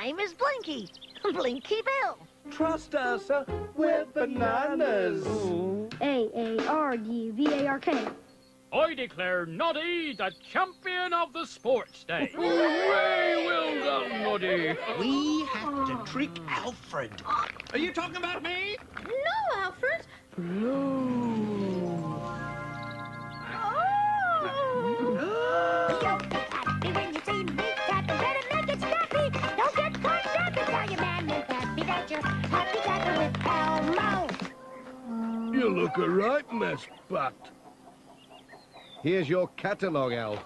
name is Blinky. Blinky Bill. Trust us, we're bananas. A-A-R-D-V-A-R-K. I declare Noddy the champion of the sports day. Hooray! Well done, Noddy. We have to trick Alfred. Are you talking about me? No, Alfred. Don't get happy when you see me tapping. Better make it snappy. Don't get caught napping. Tell your man and Pappy that you're happy tapping with Elmo. You look a right mess, Bat. Here's your catalogue, Alf.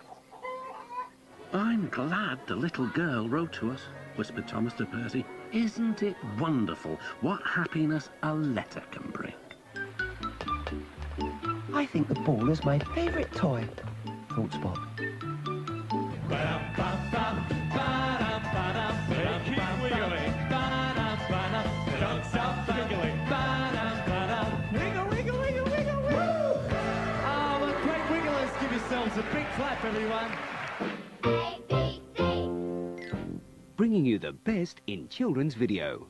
I'm glad the little girl wrote to us, whispered Thomas to Percy. Isn't it wonderful what happiness a letter can bring? I think the ball is my favourite toy, thought Spot. Keep wiggling. Don't stop wiggling. Wiggle, wiggle, wiggle, wiggle, wiggle. Oh, what great wigglers. Give yourselves a big clap, everyone. Bringing you the best in children's video.